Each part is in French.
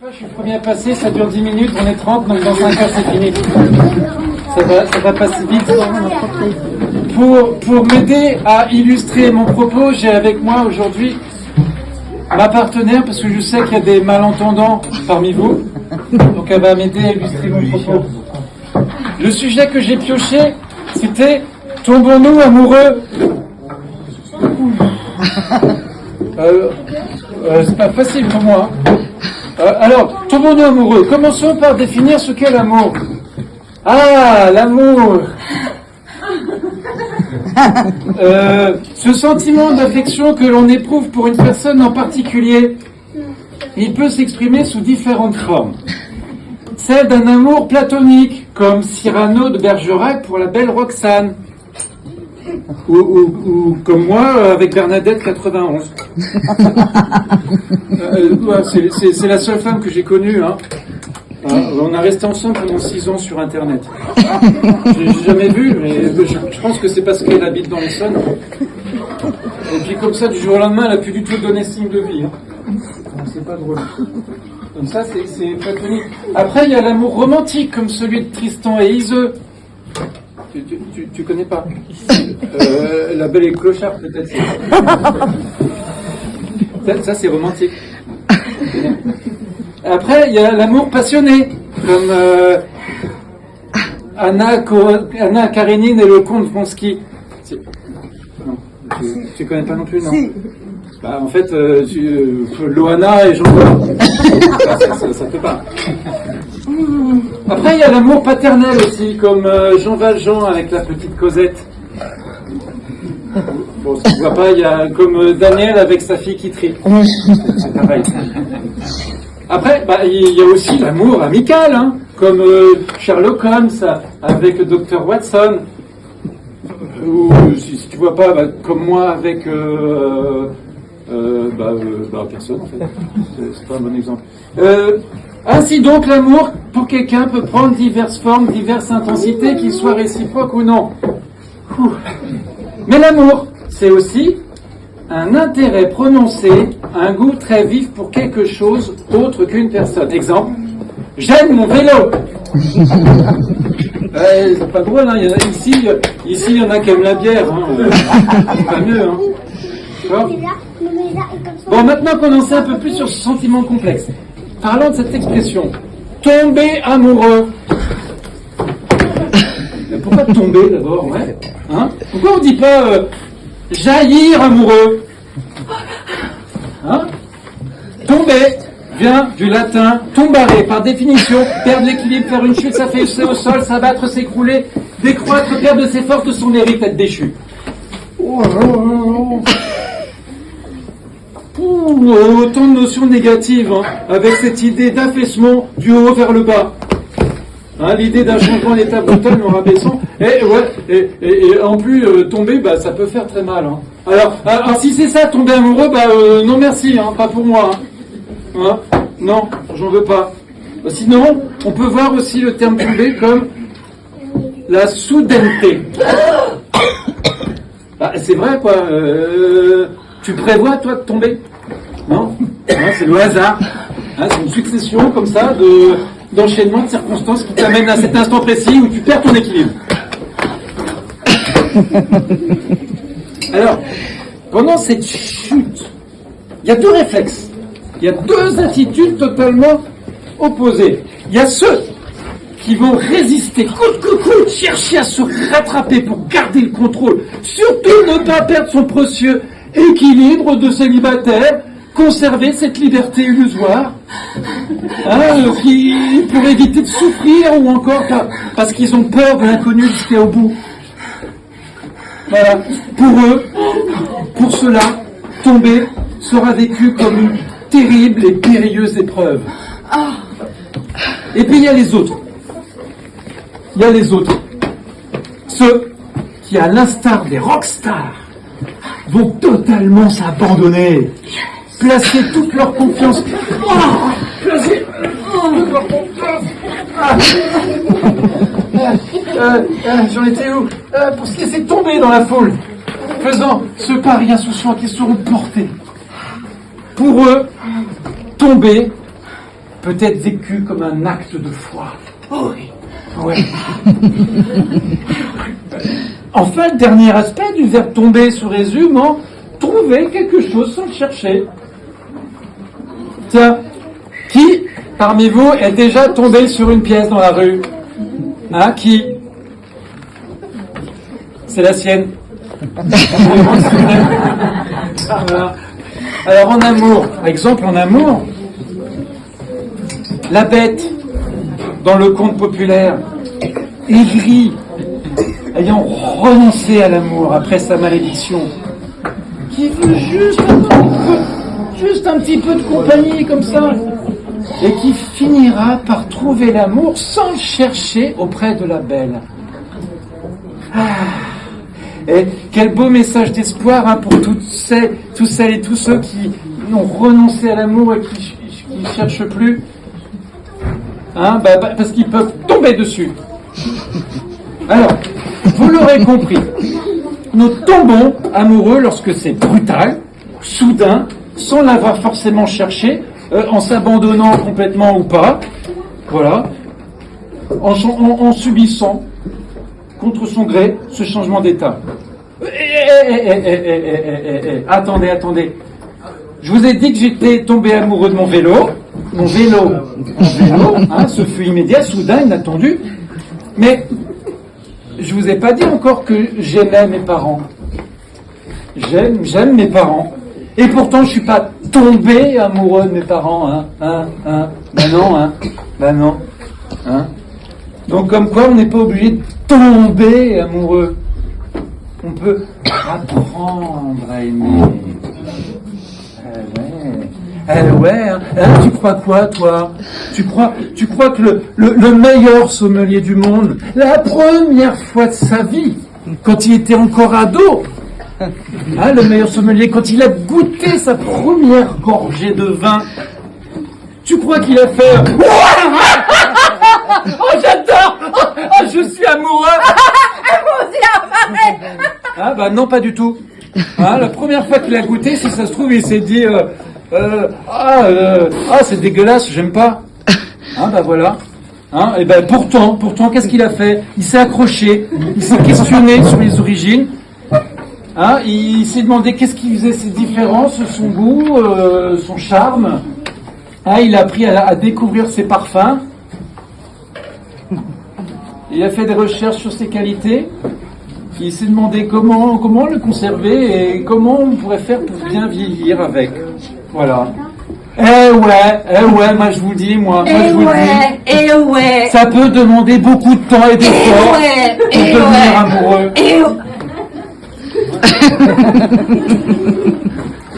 Je suis le premier à passer, ça dure 10 minutes, on est 30, donc dans 5 heures c'est fini. Ça va pas si vite. Pour m'aider à illustrer mon propos, j'ai avec moi aujourd'hui ma partenaire, parce que je sais qu'il y a des malentendants parmi vous, donc elle va m'aider à illustrer mon propos. Le sujet que j'ai pioché, c'était « Tombons-nous amoureux ?» c'est pas facile pour moi. Alors, tombons-nous amoureux. Commençons par définir ce qu'est l'amour. Ah, l'amour. Ce sentiment d'affection que l'on éprouve pour une personne en particulier, il peut s'exprimer sous différentes formes. Celle d'un amour platonique, comme Cyrano de Bergerac pour la belle Roxane. Ou comme moi avec Bernadette 91. C'est la seule femme que j'ai connue. Hein. On a resté ensemble pendant 6 ans sur Internet. Je l'ai jamais vue, mais je pense que c'est parce qu'elle habite dans l'Essonne. Et puis comme ça, du jour au lendemain, elle n'a plus du tout donné signe de vie. Hein. C'est pas drôle. Donc ça, c'est platonique. Après, il y a l'amour romantique, comme celui de Tristan et Iseux. Tu connais pas La Belle et le Clochard, peut-être. Ça, c'est romantique. Après, il y a l'amour passionné, comme Anna Karénine et le comte Vronsky. Non, tu connais pas non plus, non? Bah, en fait, Loana et Jean-Paul. Ça peut pas. Après, il y a l'amour paternel aussi, comme Jean Valjean avec la petite Cosette. Bon, si tu vois pas, il y a comme Daniel avec sa fille Kitri. C'est pareil. Après, bah, il y a aussi l'amour amical, hein, comme Sherlock Holmes avec Dr. Watson. Ou si tu vois pas, bah, comme moi avec personne en fait. C'est pas un bon exemple. Ainsi donc, l'amour pour quelqu'un peut prendre diverses formes, diverses intensités, qu'il soit réciproque ou non. Mais l'amour, c'est aussi un intérêt prononcé, un goût très vif pour quelque chose autre qu'une personne. Exemple, j'aime mon vélo. C'est pas drôle, hein. Ici, il y en a qui aiment la bière. Hein. C'est pas mieux. Hein. Bon, maintenant qu'on en sait un peu plus sur ce sentiment complexe, parlons de cette expression, tomber amoureux. Pourquoi tomber d'abord, ouais, hein? Pourquoi on dit pas jaillir amoureux, hein? Tomber vient du latin tombare, par définition, perdre l'équilibre, faire une chute, s'affaisser au sol, s'abattre, s'écrouler, décroître, perdre ses forces de son mérite, être déchu. Autant de notions négatives, hein, avec cette idée d'affaissement du haut vers le bas. Hein, l'idée d'un changement d'état brutal en rabaissant. Et en plus, tomber, bah, ça peut faire très mal. Hein. Alors, si c'est ça, tomber amoureux, bah, non merci, hein, pas pour moi. Hein. Hein, non, j'en veux pas. Sinon, on peut voir aussi le terme tomber comme la soudaineté. Bah, c'est vrai, quoi. Tu prévois, toi, de tomber? Non, hein, c'est le hasard. Hein, c'est une succession, comme ça, d'enchaînements de circonstances qui t'amènent à cet instant précis où tu perds ton équilibre. Alors, pendant cette chute, il y a 2 réflexes. Il y a 2 attitudes totalement opposées. Il y a ceux qui vont résister, coûte que coûte, chercher à se rattraper pour garder le contrôle, surtout ne pas perdre son précieux équilibre de célibataire, conserver cette liberté illusoire, hein, pour éviter de souffrir ou encore parce qu'ils ont peur de l'inconnu jusqu'à au bout. Voilà. Pour eux, pour cela, tomber sera vécu comme une terrible et périlleuse épreuve. Et puis il y a les autres. Il y a les autres. Ceux qui, à l'instar des rockstars, vont totalement s'abandonner, placer toute leur confiance, placer toute leur confiance. J'en étais où? Pour se laisser tomber dans la foule, faisant ce pari insouciant qu'ils seront portés. Pour eux, tomber, peut être vécu comme un acte de foi. Oui. Oui. Enfin, le dernier aspect du verbe tomber se résume en trouver quelque chose sans le chercher. Tiens, qui parmi vous est déjà tombé sur une pièce dans la rue? Hein, qui? C'est la sienne. Voilà. Alors en amour, par exemple en amour, la bête, dans le conte populaire, aigrie, ayant renoncé à l'amour après sa malédiction, qui veut juste un petit peu de compagnie comme ça, et qui finira par trouver l'amour sans le chercher auprès de la belle. Et quel beau message d'espoir, hein, pour toutes celles et tous ceux qui ont renoncé à l'amour et qui ne cherchent plus. Hein, parce qu'ils peuvent tomber dessus. Alors, vous l'aurez compris, nous tombons amoureux lorsque c'est brutal, soudain, sans l'avoir forcément cherché, en s'abandonnant complètement ou pas, voilà, en subissant contre son gré ce changement d'état. Attendez. Je vous ai dit que j'étais tombé amoureux de mon vélo, hein, ce fut immédiat, soudain, inattendu. Mais je vous ai pas dit encore que j'aimais mes parents. J'aime mes parents. Et pourtant, je suis pas tombé amoureux de mes parents, Ben non. Donc, comme quoi, on n'est pas obligé de tomber amoureux. On peut apprendre à aimer. Tu crois quoi, toi? Tu crois que le meilleur sommelier du monde, la première fois de sa vie, quand il était encore ado, le meilleur sommelier, quand il a goûté sa première gorgée de vin, tu crois qu'il a fait oh, j'adore! Oh, je suis amoureux! Non, pas du tout. La première fois qu'il a goûté, si ça se trouve, il s'est dit c'est dégueulasse, j'aime pas. Voilà. Et pourtant, qu'est-ce qu'il a fait? Il s'est accroché, il s'est questionné sur les origines. Il s'est demandé qu'est-ce qui faisait ses différences, son goût, son charme. Il a appris à découvrir ses parfums. Il a fait des recherches sur ses qualités. Il s'est demandé comment le conserver et comment on pourrait faire pour bien vieillir avec. Voilà. Moi je vous dis, ça peut demander beaucoup de temps et d'efforts pour devenir amoureux.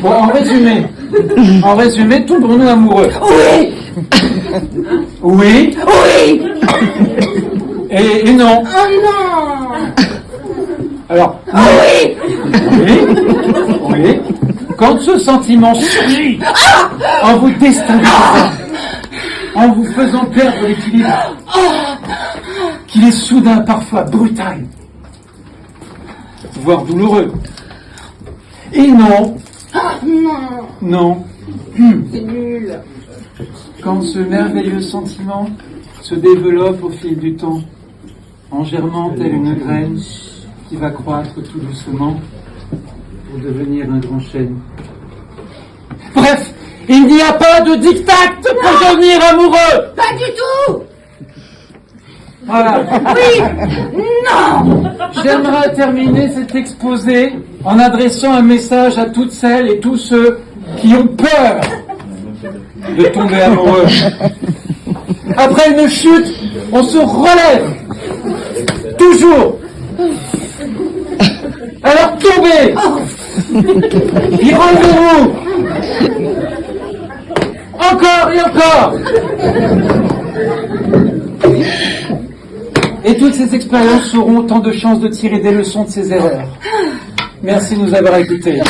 Bon, en résumé, tombons-nous amoureux. Oui. Et non. Oh non. Alors, oui. Quand ce sentiment surgit en vous déstabilisant, en vous faisant perdre l'équilibre, qu'il est soudain parfois brutal, voire douloureux. Et non. Non. C'est nul. Quand ce merveilleux sentiment se développe au fil du temps, en germant telle une graine qui va croître tout doucement pour devenir un grand chêne. Bref, il n'y a pas de diktat pour devenir amoureux. Pas du tout. Voilà. Oui. Non. J'aimerais terminer cet exposé en adressant un message à toutes celles et tous ceux qui ont peur de tomber amoureux. Après une chute, on se relève. Toujours. Alors tombez. Y relevez-vous. Encore et encore. Et toutes ces expériences seront autant de chances de tirer des leçons de ces erreurs. Merci de nous avoir écoutés.